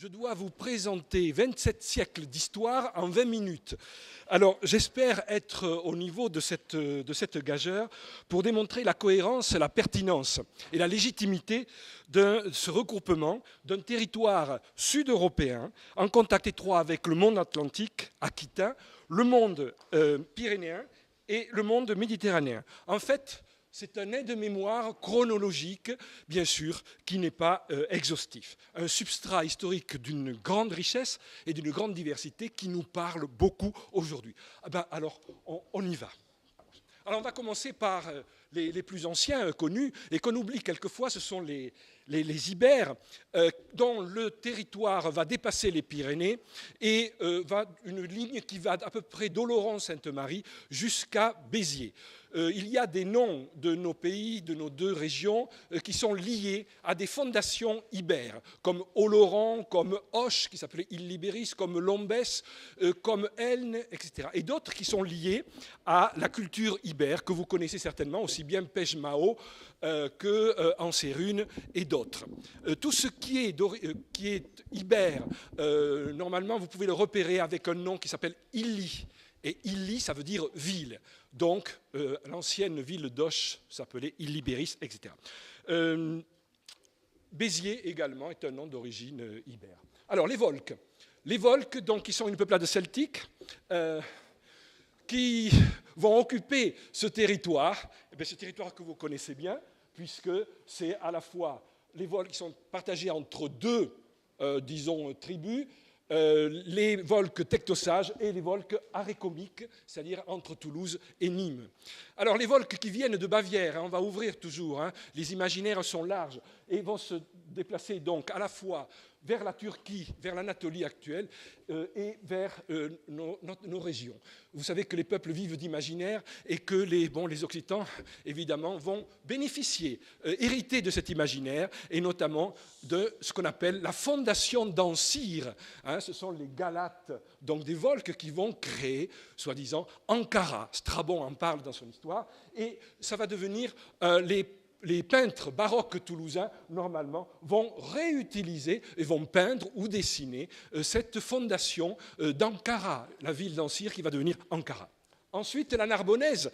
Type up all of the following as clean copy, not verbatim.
Je dois vous présenter 27 siècles d'histoire en 20 minutes. Alors, j'espère être au niveau de cette gageure pour démontrer la cohérence, la pertinence et la légitimité de ce regroupement d'un territoire sud-européen en contact étroit avec le monde atlantique, aquitain, le monde pyrénéen et le monde méditerranéen. En fait, c'est un aide-mémoire chronologique, bien sûr, qui n'est pas exhaustif. Un substrat historique d'une grande richesse et d'une grande diversité qui nous parle beaucoup aujourd'hui. Alors, on y va. Alors, on va commencer par les plus anciens connus et qu'on oublie quelquefois, ce sont les Ibères, dont le territoire va dépasser les Pyrénées et une ligne qui va à peu près d'Oloron-Sainte-Marie jusqu'à Béziers. Il y a des noms de nos pays, de nos deux régions, qui sont liés à des fondations ibères, comme Oloron, comme Auch, qui s'appelait Illibéris, comme Lombès, comme Elne, etc. Et d'autres qui sont liés à la culture ibère, que vous connaissez certainement, aussi bien Pejmao qu'Ansérune et d'autres. Tout ce qui est ibère, normalement, vous pouvez le repérer avec un nom qui s'appelle Illy. Et Illy, ça veut dire ville. Donc, l'ancienne ville d'Auch s'appelait Illibéris, etc. Béziers également est un nom d'origine ibère. Alors, les Volsques. Les Volsques, donc, qui sont une peuplade celtique, qui vont occuper ce territoire que vous connaissez bien, puisque c'est à la fois les Volsques qui sont partagés entre deux, tribus, les Volsques tectosages et les Volsques arécomiques, c'est-à-dire entre Toulouse et Nîmes. Alors les Volsques qui viennent de Bavière, on va ouvrir toujours, les imaginaires sont larges et vont se déplacer donc à la fois vers la Turquie, vers l'Anatolie actuelle et vers nos régions. Vous savez que les peuples vivent d'imaginaire et que les Occitans, évidemment, vont bénéficier, hériter de cet imaginaire et notamment de ce qu'on appelle la fondation d'Ansir. Ce sont les Galates, donc des Volsques qui vont créer, soi-disant, Ankara. Strabon en parle dans son histoire et ça va devenir les peintres baroques toulousains, normalement, vont réutiliser et vont peindre ou dessiner cette fondation d'Ankara, la ville d'Ansir qui va devenir Ankara. Ensuite, la Narbonnaise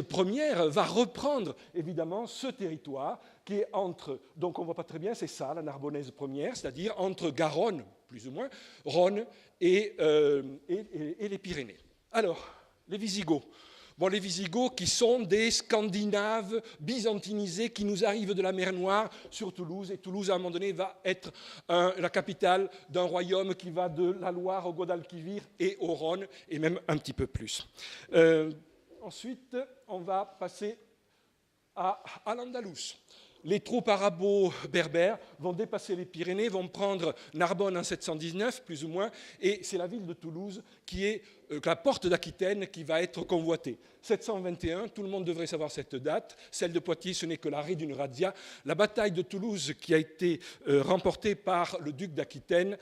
première va reprendre évidemment ce territoire qui est entre, donc on ne voit pas très bien, c'est ça la Narbonnaise première, c'est-à-dire entre Garonne, plus ou moins, Rhône et les Pyrénées. Alors, les Visigoths. Les Visigoths qui sont des Scandinaves byzantinisés qui nous arrivent de la mer Noire sur Toulouse. Et Toulouse, à un moment donné, va être la capitale d'un royaume qui va de la Loire au Guadalquivir et au Rhône, et même un petit peu plus. Ensuite, on va passer à l'Andalous. Les troupes arabo-berbères vont dépasser les Pyrénées, vont prendre Narbonne en 719, plus ou moins, et c'est la ville de Toulouse qui est la porte d'Aquitaine qui va être convoitée. 721, tout le monde devrait savoir cette date. Celle de Poitiers, ce n'est que l'arrêt d'une razzia. La bataille de Toulouse, qui a été remportée par le duc d'Aquitaine,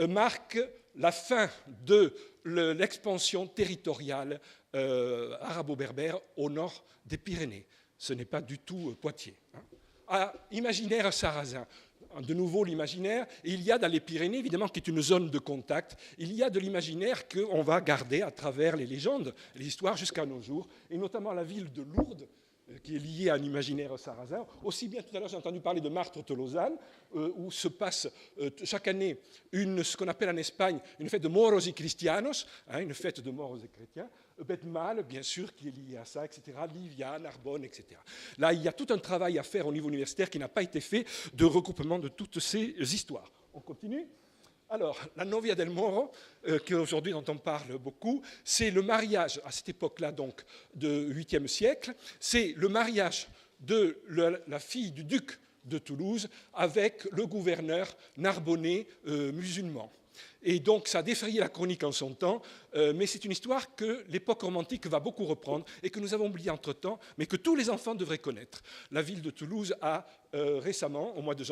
marque la fin de l'expansion territoriale arabo-berbère au nord des Pyrénées. Ce n'est pas du tout Poitiers. Imaginaire sarrasin. De nouveau l'imaginaire. Et il y a dans les Pyrénées, évidemment, qui est une zone de contact, il y a de l'imaginaire qu'on va garder à travers les légendes, les histoires jusqu'à nos jours, et notamment la ville de Lourdes, qui est liée à un imaginaire sarrasin. Aussi bien, tout à l'heure, j'ai entendu parler de Martre-Tolosane, où se passe chaque année ce qu'on appelle en Espagne une fête de moros y cristianos, une fête de moros et chrétiens. Betmal, bien sûr, qui est lié à ça, etc. Livia, Narbonne, etc. Là, il y a tout un travail à faire au niveau universitaire qui n'a pas été fait de regroupement de toutes ces histoires. On continue. Alors, la Novia del Moro, qu'aujourd'hui dont on parle beaucoup, c'est le mariage, à cette époque-là, donc, de 8e siècle, c'est le mariage de la fille du duc de Toulouse avec le gouverneur narbonnais musulman. Et donc, ça a défrayé la chronique en son temps, mais c'est une histoire que l'époque romantique va beaucoup reprendre et que nous avons oublié entre-temps, mais que tous les enfants devraient connaître. La ville de Toulouse a récemment, au mois de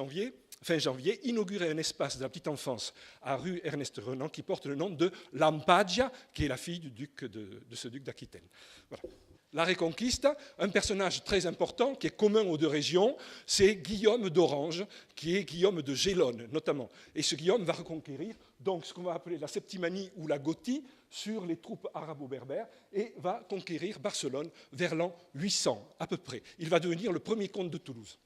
fin janvier, inauguré un espace de la petite enfance à rue Ernest Renan qui porte le nom de Lampagia, qui est la fille du duc de ce duc d'Aquitaine. Voilà. La Reconquiste, un personnage très important qui est commun aux deux régions, c'est Guillaume d'Orange, qui est Guillaume de Gélone notamment. Et ce Guillaume va reconquérir donc ce qu'on va appeler la Septimanie ou la Gothie sur les troupes arabo-berbères et va conquérir Barcelone vers l'an 800 à peu près. Il va devenir le premier comte de Toulouse.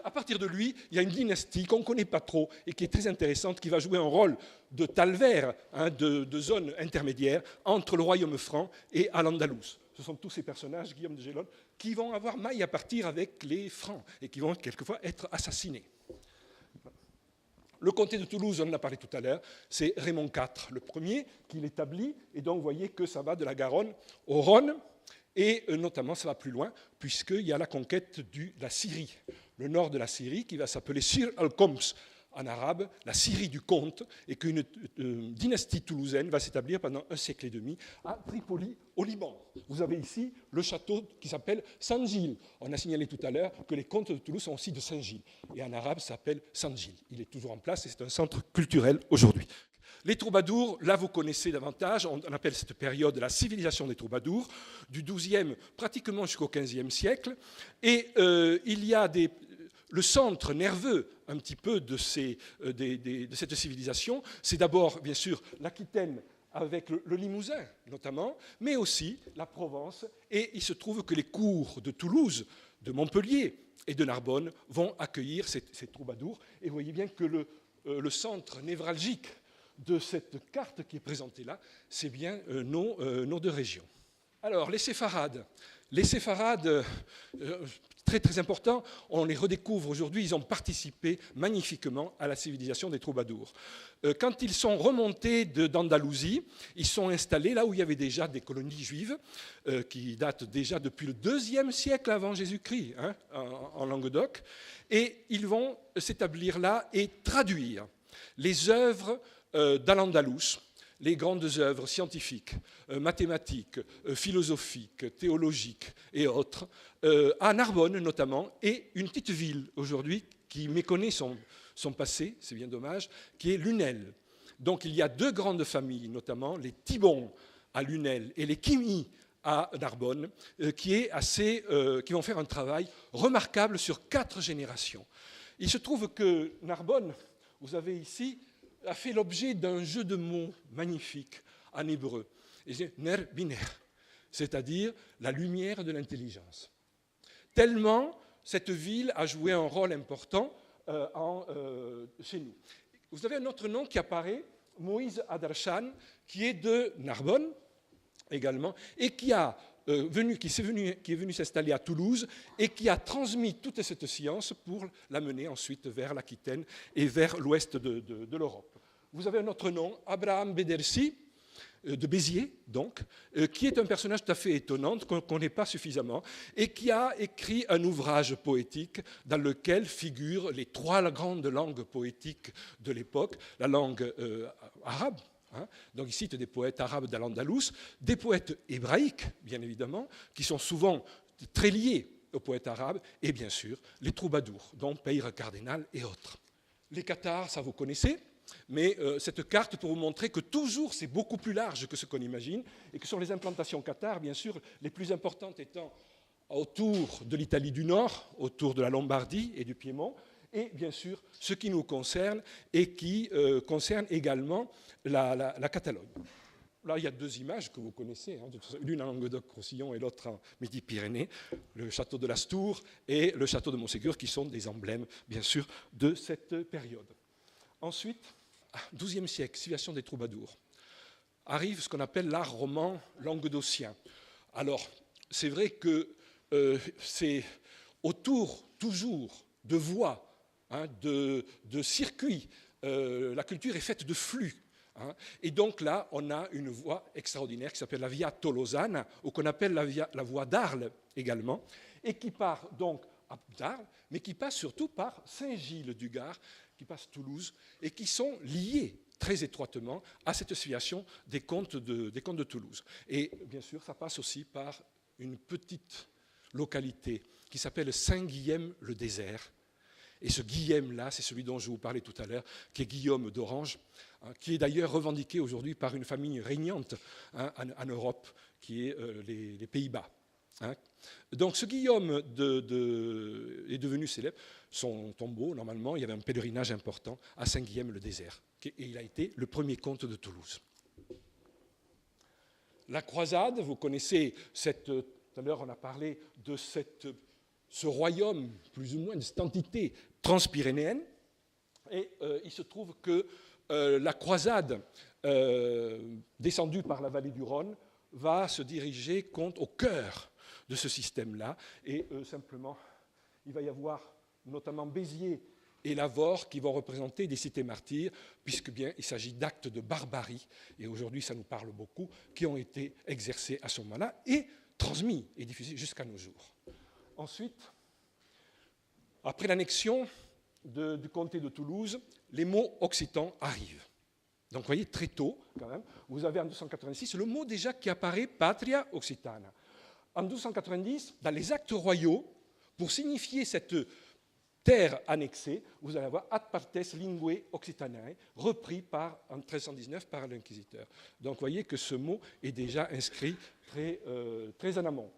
À partir de lui, il y a une dynastie qu'on ne connaît pas trop et qui est très intéressante, qui va jouer un rôle de talvaire, de zone intermédiaire entre le royaume franc et Al-Andalus. Ce sont tous ces personnages, Guillaume de Gélone, qui vont avoir maille à partir avec les Francs et qui vont quelquefois être assassinés. Le comté de Toulouse, on en a parlé tout à l'heure, c'est Raymond IV, le premier, qui l'établit. Et donc, vous voyez que ça va de la Garonne au Rhône. Et notamment, ça va plus loin, puisqu'il y a la conquête de la Syrie. Le nord de la Syrie, qui va s'appeler Sir al-Qoms en arabe, la Syrie du comte, et qu'une dynastie toulousaine va s'établir pendant un siècle et demi à Tripoli, au Liban. Vous avez ici le château qui s'appelle Saint-Gilles. On a signalé tout à l'heure que les comtes de Toulouse sont aussi de Saint-Gilles. Et en arabe, ça s'appelle Saint-Gilles. Il est toujours en place et c'est un centre culturel aujourd'hui. Les troubadours, là vous connaissez davantage, on appelle cette période la civilisation des troubadours, du XIIe pratiquement jusqu'au XVe siècle. Et il y a le centre nerveux un petit peu de cette civilisation, c'est d'abord bien sûr l'Aquitaine avec le Limousin notamment, mais aussi la Provence. Et il se trouve que les cours de Toulouse, de Montpellier et de Narbonne vont accueillir ces troubadours. Et vous voyez bien que le centre névralgique de cette carte qui est présentée là, c'est bien nos deux régions. Alors, les séfarades. Les séfarades, très très importants, on les redécouvre aujourd'hui, ils ont participé magnifiquement à la civilisation des troubadours. Quand ils sont remontés d'Andalousie, ils sont installés là où il y avait déjà des colonies juives, qui datent déjà depuis le IIe siècle avant Jésus-Christ, hein, en Languedoc, et ils vont s'établir là et traduire les œuvres d'Al-Andalus, les grandes œuvres scientifiques, mathématiques, philosophiques, théologiques et autres, à Narbonne notamment, et une petite ville aujourd'hui qui méconnaît son passé, c'est bien dommage, qui est Lunel. Donc il y a deux grandes familles, notamment les Thibons à Lunel et les Kimi à Narbonne, qui vont faire un travail remarquable sur 4 générations. Il se trouve que Narbonne, vous avez ici, a fait l'objet d'un jeu de mots magnifique en hébreu. Ner biner, c'est-à-dire la lumière de l'intelligence. Tellement cette ville a joué un rôle important chez nous. Vous avez un autre nom qui apparaît, Moïse Adarshan, qui est de Narbonne également, et qui est venu s'installer à Toulouse et qui a transmis toute cette science pour l'amener ensuite vers l'Aquitaine et vers l'ouest de l'Europe. Vous avez un autre nom, Abraham Bedersi, de Béziers, donc, qui est un personnage tout à fait étonnant, qu'on ne connaît pas suffisamment, et qui a écrit un ouvrage poétique dans lequel figurent les 3 grandes langues poétiques de l'époque, la langue arabe. Donc il cite des poètes arabes d'Al-Andalus, des poètes hébraïques, bien évidemment, qui sont souvent très liés aux poètes arabes, et bien sûr les troubadours, dont Peyre Cardinal et autres. Les Cathares, ça vous connaissez, mais cette carte pour vous montrer que toujours c'est beaucoup plus large que ce qu'on imagine, et que sur les implantations cathares, bien sûr, les plus importantes étant autour de l'Italie du Nord, autour de la Lombardie et du Piémont, et bien sûr ce qui nous concerne et qui concerne également la Catalogne. Là, il y a 2 images que vous connaissez, l'une en Languedoc-Roussillon et l'autre en Midi-Pyrénées, le château de l'Astour et le château de Montségur, qui sont des emblèmes, bien sûr, de cette période. Ensuite, XIIe siècle, civilisation des troubadours, arrive ce qu'on appelle l'art roman languedocien. Alors, c'est vrai que c'est autour, toujours, de voies, de circuits. La culture est faite de flux. Et donc là, on a une voie extraordinaire qui s'appelle la Via Tolosana, ou qu'on appelle la voie d'Arles également, et qui part donc d'Arles, mais qui passe surtout par Saint-Gilles-du-Gard, qui passe Toulouse, et qui sont liés très étroitement à cette civilisation des comtes de Toulouse. Et bien sûr, ça passe aussi par une petite localité qui s'appelle Saint-Guilhem-le-Désert. Et ce Guilhem-là, c'est celui dont je vous parlais tout à l'heure, qui est Guillaume d'Orange, qui est d'ailleurs revendiqué aujourd'hui par une famille régnante en Europe, qui est les Pays-Bas. Hein. Donc ce Guillaume est devenu célèbre. Son tombeau, normalement, il y avait un pèlerinage important à Saint-Guilhem-le-Désert. Et il a été le premier comte de Toulouse. La croisade, vous connaissez tout à l'heure on a parlé de ce royaume, plus ou moins, de cette entité transpyrénéenne. Et il se trouve que la croisade descendue par la vallée du Rhône va se diriger au cœur de ce système-là. Et simplement, il va y avoir notamment Béziers et Lavaur qui vont représenter des cités martyrs, puisque bien il s'agit d'actes de barbarie, et aujourd'hui ça nous parle beaucoup, qui ont été exercés à ce moment-là et transmis et diffusés jusqu'à nos jours. Ensuite, après l'annexion du comté de Toulouse, les mots occitans arrivent. Donc vous voyez, très tôt, quand même, vous avez en 1286 le mot déjà qui apparaît, patria occitana. En 1290, dans les actes royaux, pour signifier cette terre annexée, vous allez avoir ad partes linguae occitanae, repris en 1319 par l'inquisiteur. Donc vous voyez que ce mot est déjà inscrit très en amont.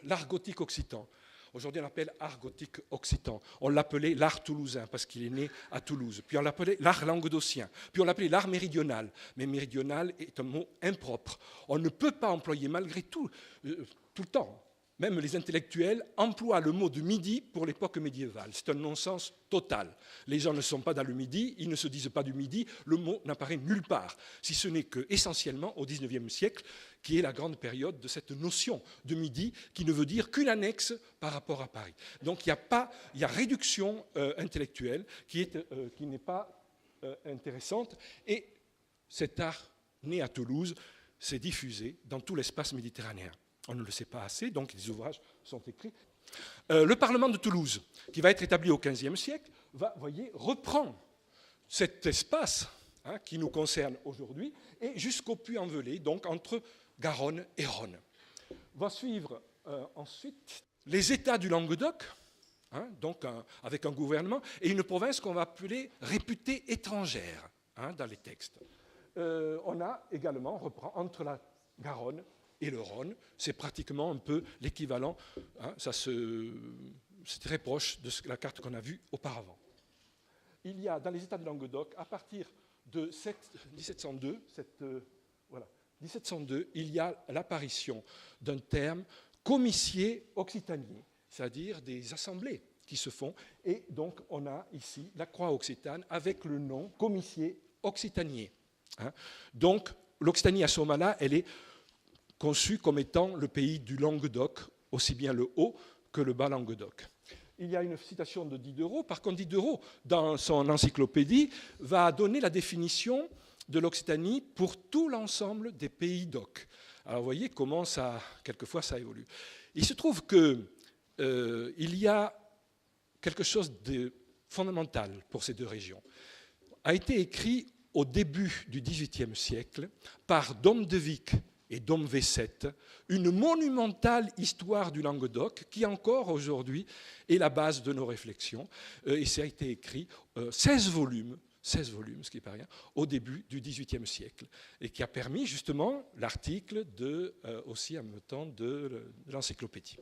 L'art gothique occitan. Aujourd'hui, on l'appelle art gothique occitan. On l'appelait l'art toulousain parce qu'il est né à Toulouse. Puis on l'appelait l'art languedocien. Puis on l'appelait l'art méridional. Mais méridional est un mot impropre. On ne peut pas employer, malgré tout, tout le temps. Même les intellectuels emploient le mot de midi pour l'époque médiévale. C'est un non-sens total. Les gens ne sont pas dans le midi, ils ne se disent pas du midi, le mot n'apparaît nulle part, si ce n'est qu'essentiellement au XIXe siècle, qui est la grande période de cette notion de midi, qui ne veut dire qu'une annexe par rapport à Paris. Donc il y a réduction intellectuelle qui n'est pas intéressante, et cet art né à Toulouse s'est diffusé dans tout l'espace méditerranéen. On ne le sait pas assez, donc les ouvrages sont écrits. Le Parlement de Toulouse, qui va être établi au XVe siècle, reprend cet espace qui nous concerne aujourd'hui, et jusqu'au Puy-en-Velay, donc entre Garonne et Rhône. Va suivre ensuite les États du Languedoc, donc avec un gouvernement, et une province qu'on va appeler réputée étrangère dans les textes. On a également, entre la Garonne et le Rhône, c'est pratiquement un peu l'équivalent, c'est très proche de la carte qu'on a vue auparavant. Il y a dans les États de Languedoc, à partir de 1702, 1702, il y a l'apparition d'un terme comissier occitanier, c'est-à-dire des assemblées qui se font, et donc on a ici la croix occitane avec le nom comissier occitanier. Donc l'Occitanie à ce moment-là, elle est conçu comme étant le pays du Languedoc, aussi bien le haut que le bas Languedoc. Il y a une citation de Diderot. Par contre, Diderot, dans son encyclopédie, va donner la définition de l'Occitanie pour tout l'ensemble des pays d'oc. Alors, vous voyez comment quelquefois, ça évolue. Il se trouve qu'il y a quelque chose de fondamental pour ces deux régions. A été écrit au début du XVIIIe siècle par Dom de Vic et Dom V7, une monumentale histoire du Languedoc qui encore aujourd'hui est la base de nos réflexions. Et ça a été écrit 16 volumes, ce qui n'est pas rien, au début du XVIIIe siècle, et qui a permis justement l'article aussi en même temps de l'encyclopédie.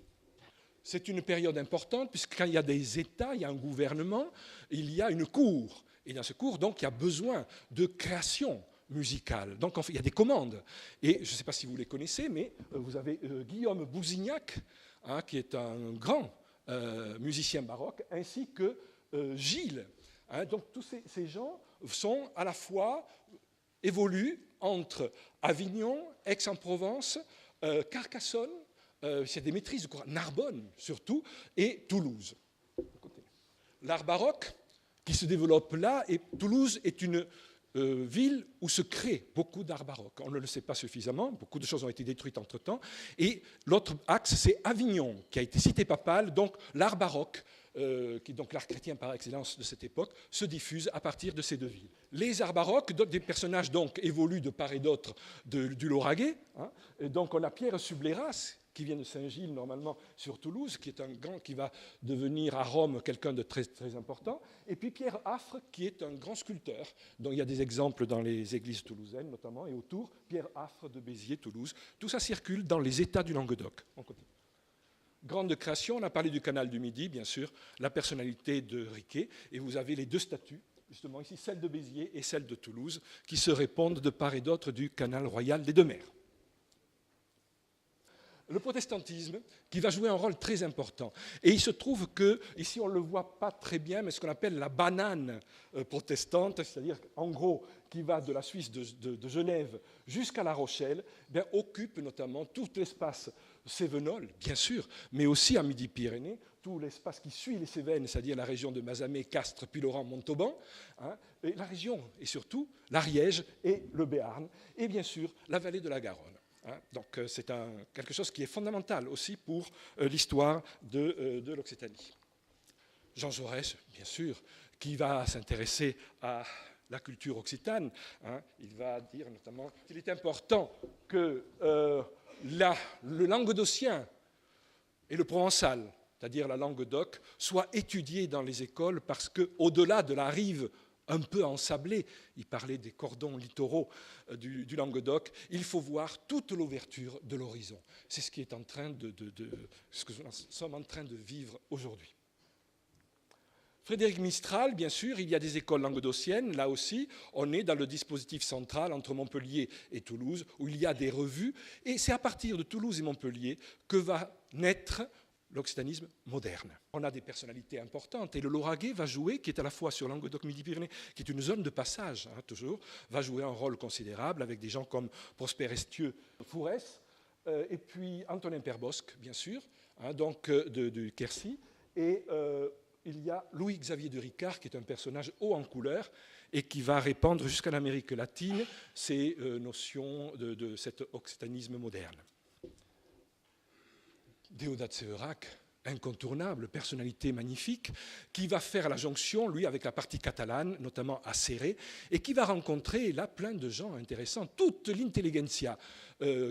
C'est une période importante, puisque quand il y a des États, il y a un gouvernement, il y a une cour. Et dans ce cours, donc, il y a besoin de création musicale. Donc, il y a des commandes. Et je ne sais pas si vous les connaissez, mais vous avez Guillaume Bousignac, qui est un grand musicien baroque, ainsi que Gilles. Donc, tous ces gens sont à la fois évoluent entre Avignon, Aix-en-Provence, Carcassonne, c'est des maîtrises de cour, Narbonne surtout, et Toulouse. L'art baroque qui se développe là, et Toulouse est une ville où se crée beaucoup d'art baroque. On ne le sait pas suffisamment, beaucoup de choses ont été détruites entre-temps. Et l'autre axe, c'est Avignon, qui a été cité papale, donc l'art baroque, qui est donc l'art chrétien par excellence de cette époque, se diffuse à partir de ces deux villes. Les arts baroques, des personnages donc évoluent de part et d'autre du Lauragais. Et donc on a Pierre Subléras, qui vient de Saint-Gilles, normalement, sur Toulouse, qui est un grand, qui va devenir à Rome quelqu'un de très, très important. Et puis Pierre Affre, qui est un grand sculpteur, dont il y a des exemples dans les églises toulousaines, notamment, et autour, Pierre Affre de Béziers, Toulouse. Tout ça circule dans les États du Languedoc. On continue. Grande création, on a parlé du canal du Midi, bien sûr, la personnalité de Riquet, et vous avez les deux statues, justement ici, celle de Béziers et celle de Toulouse, qui se répondent de part et d'autre du canal royal des deux mers. Le protestantisme, qui va jouer un rôle très important. Et il se trouve que, ici on ne le voit pas très bien, mais ce qu'on appelle la banane protestante, c'est-à-dire en gros qui va de la Suisse de Genève jusqu'à La Rochelle, bien, occupe notamment tout l'espace cévenol, bien sûr, mais aussi à Midi-Pyrénées, tout l'espace qui suit les Cévennes, c'est-à-dire la région de Mazamet, Castres, Puylaurens, Montauban, hein, et la région, et surtout l'Ariège et le Béarn, et bien sûr la vallée de la Garonne. Hein, donc c'est quelque chose qui est fondamental aussi pour l'histoire de l'Occitanie. Jean Jaurès, bien sûr, qui va s'intéresser à la culture occitane, hein, il va dire notamment qu'il est important que le languedocien et le provençal, c'est-à-dire la Languedoc, soient étudiés dans les écoles parce qu'au-delà de la rive un peu ensablé, il parlait des cordons littoraux du Languedoc, il faut voir toute l'ouverture de l'horizon. C'est ce qui est en train ce que nous sommes en train de vivre aujourd'hui. Frédéric Mistral, bien sûr, il y a des écoles languedociennes, là aussi, on est dans le dispositif central entre Montpellier et Toulouse, où il y a des revues, et c'est à partir de Toulouse et Montpellier que va naître l'occitanisme moderne. On a des personnalités importantes, et le Lauragais va jouer, qui est à la fois sur Languedoc-Midi-Pyrénées, qui est une zone de passage, hein, toujours, va jouer un rôle considérable avec des gens comme Prosper Estieux, Fourès, et puis Antonin Perbosque, bien sûr, hein, donc de Quercy, et il y a Louis-Xavier de Ricard, qui est un personnage haut en couleur, et qui va répandre jusqu'à l'Amérique latine ces notions de cet occitanisme moderne. Déodat Séverac, incontournable, personnalité magnifique, qui va faire la jonction, lui, avec la partie catalane, notamment à Céré, et qui va rencontrer là plein de gens intéressants, toute l'intelligentsia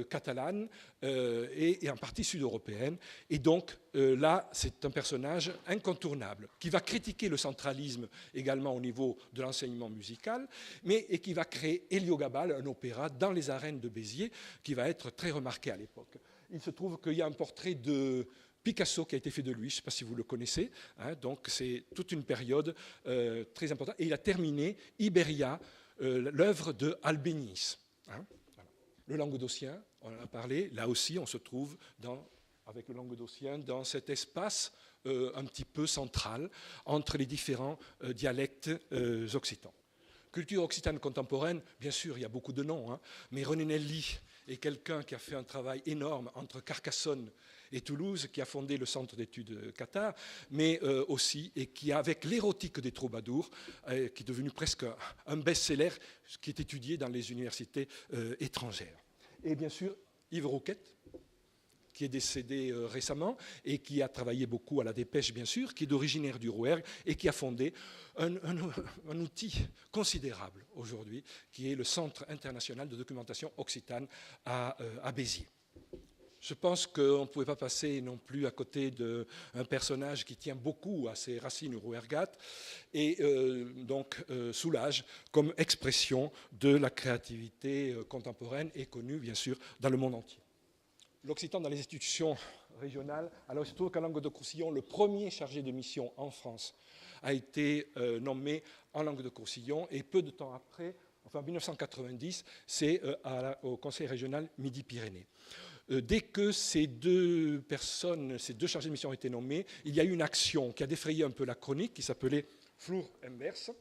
catalane et en partie sud-européenne. Et donc là, c'est un personnage incontournable, qui va critiquer le centralisme également au niveau de l'enseignement musical, et qui va créer Héliogabale, un opéra dans les arènes de Béziers, qui va être très remarqué à l'époque. Il se trouve qu'il y a un portrait de Picasso qui a été fait de lui, je ne sais pas si vous le connaissez, hein, donc c'est toute une période très importante. Et il a terminé Iberia, l'œuvre de Albéniz. Hein, voilà. Le languedocien, on en a parlé, là aussi on se trouve avec le languedocien dans cet espace un petit peu central entre les différents dialectes occitans. Culture occitane contemporaine, bien sûr, il y a beaucoup de noms, hein, mais René Nelly est quelqu'un qui a fait un travail énorme entre Carcassonne et Toulouse, qui a fondé le centre d'études Qatar, mais aussi, et qui, avec l'érotique des troubadours, qui est devenu presque un best-seller, qui est étudié dans les universités étrangères. Et bien sûr, Yves Rouquette, qui est décédé récemment et qui a travaillé beaucoup à la Dépêche, bien sûr, qui est originaire du Rouergue et qui a fondé un outil considérable aujourd'hui, qui est le Centre international de documentation occitane à Béziers. Je pense qu'on ne pouvait pas passer non plus à côté d'un personnage qui tient beaucoup à ses racines rouergates et donc Soulages comme expression de la créativité contemporaine et connue, bien sûr, dans le monde entier. L'occitan dans les institutions régionales. Alors, il se trouve qu'à Languedoc-Roussillon, le premier chargé de mission en France a été nommé en Languedoc-Roussillon et peu de temps après, enfin en 1990, c'est au Conseil régional Midi-Pyrénées. Dès que ces deux chargés de mission ont été nommés, il y a eu une action qui a défrayé un peu la chronique, qui s'appelait Flour Embers.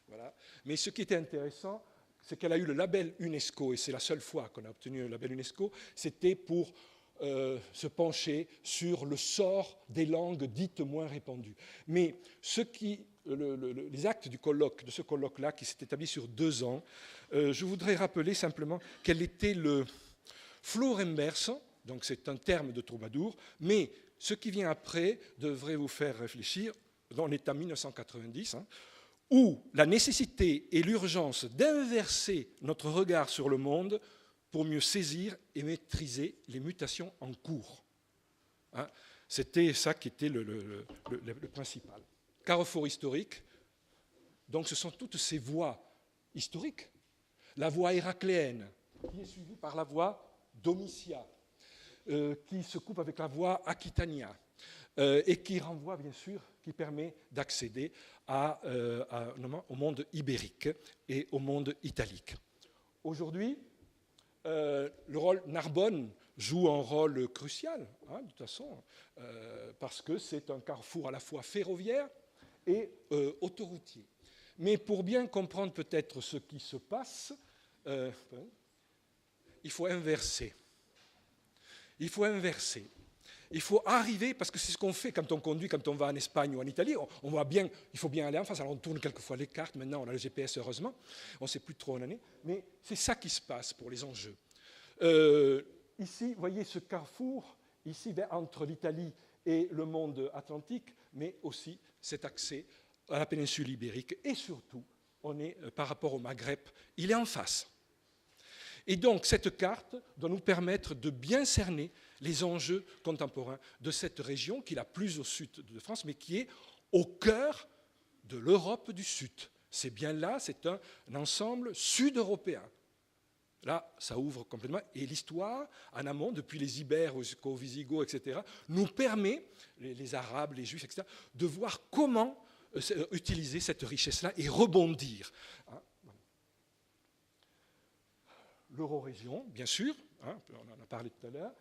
Voilà. Mais ce qui était intéressant, c'est qu'elle a eu le label UNESCO, et c'est la seule fois qu'on a obtenu le label UNESCO, c'était pour se pencher sur le sort des langues dites moins répandues. Mais les actes de ce colloque-là, qui s'est établi sur 2 ans, je voudrais rappeler simplement quel était le Flour Embers, donc c'est un terme de troubadour, mais ce qui vient après devrait vous faire réfléchir, on est en 1990, hein, où la nécessité et l'urgence d'inverser notre regard sur le monde pour mieux saisir et maîtriser les mutations en cours. hein. C'était ça qui était le principal. Carrefour historique, donc ce sont toutes ces voies historiques. La voie héracléenne, qui est suivie par la voie Domitia, qui se coupe avec la voie Aquitania, et qui renvoie, bien sûr, qui permet d'accéder au monde ibérique et au monde italique. Aujourd'hui, le rôle Narbonne joue un rôle crucial, hein, de toute façon, parce que c'est un carrefour à la fois ferroviaire et autoroutier. Mais pour bien comprendre peut-être ce qui se passe, il faut inverser. Il faut inverser. Il faut arriver, parce que c'est ce qu'on fait quand on conduit, quand on va en Espagne ou en Italie, on voit bien, il faut bien aller en face, alors on tourne quelquefois les cartes, maintenant on a le GPS heureusement, on ne sait plus trop où on en est, mais c'est ça qui se passe pour les enjeux. Ici, vous voyez ce carrefour, ici entre l'Italie et le monde atlantique, mais aussi cet accès à la péninsule ibérique, et surtout, on est par rapport au Maghreb, il est en face. Et donc, cette carte doit nous permettre de bien cerner les enjeux contemporains de cette région, qui est la plus au sud de France, mais qui est au cœur de l'Europe du Sud. C'est bien là, c'est un ensemble sud-européen. Là, ça ouvre complètement. Et l'histoire, en amont, depuis les Ibères jusqu'aux Visigoths, etc., nous permet, les Arabes, les Juifs, etc., de voir comment utiliser cette richesse-là et rebondir. Hein, voilà. L'Eurorégion, bien sûr, hein, on en a parlé tout à l'heure.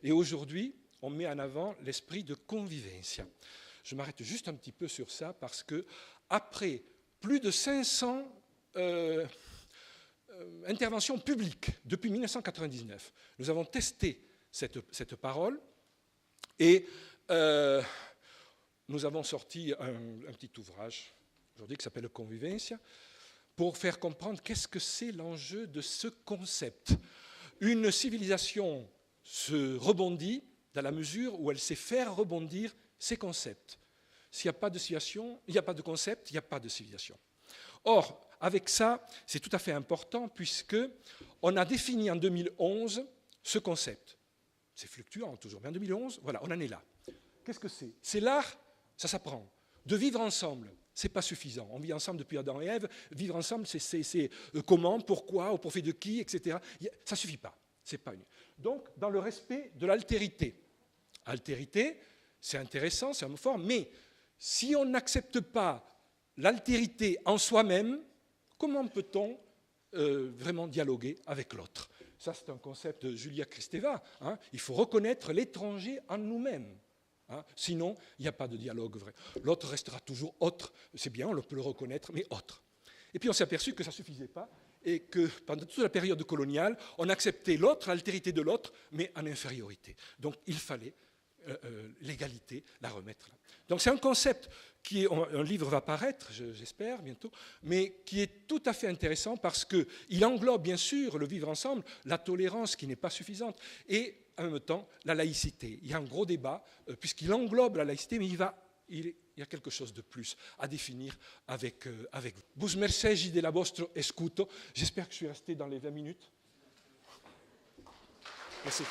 Et aujourd'hui, on met en avant l'esprit de convivencia. Je m'arrête juste un petit peu sur ça parce que après plus de 500 interventions publiques depuis 1999, nous avons testé cette parole et nous avons sorti un petit ouvrage aujourd'hui qui s'appelle Convivencia pour faire comprendre qu'est-ce que c'est l'enjeu de ce concept. Une civilisation se rebondit dans la mesure où elle sait faire rebondir ses concepts. S'il n'y a pas de civilisation, il n'y a pas de concept, il n'y a pas de civilisation. Or, avec ça, c'est tout à fait important puisqu'on a défini en 2011 ce concept. C'est fluctuant toujours, mais en 2011, voilà, on en est là. Qu'est-ce que c'est? C'est l'art, ça s'apprend. De vivre ensemble, ce n'est pas suffisant. On vit ensemble depuis Adam et Ève. Vivre ensemble, c'est comment, pourquoi, au profit de qui, etc. Ça ne suffit pas. C'est pas une... Donc, dans le respect de l'altérité. Altérité, c'est intéressant, c'est un mot fort, mais si on n'accepte pas l'altérité en soi-même, comment peut-on vraiment dialoguer avec l'autre? Ça, c'est un concept de Julia Kristeva. Hein. Il faut reconnaître l'étranger en nous-mêmes. Hein. Sinon, il n'y a pas de dialogue vrai. L'autre restera toujours autre. C'est bien, on peut le reconnaître, mais autre. Et puis on s'est aperçu que ça ne suffisait pas et que pendant toute la période coloniale, on acceptait l'autre, l'altérité de l'autre, mais en infériorité. Donc il fallait l'égalité, la remettre là. Donc c'est un concept qui est, un livre va paraître, j'espère bientôt, mais qui est tout à fait intéressant parce qu'il englobe bien sûr le vivre ensemble, la tolérance qui n'est pas suffisante, et en même temps la laïcité. Il y a un gros débat puisqu'il englobe la laïcité, mais il y a quelque chose de plus à définir avec vous. Vos messaggi della vostro escuto. J'espère que je suis resté dans les 20 minutes. Merci.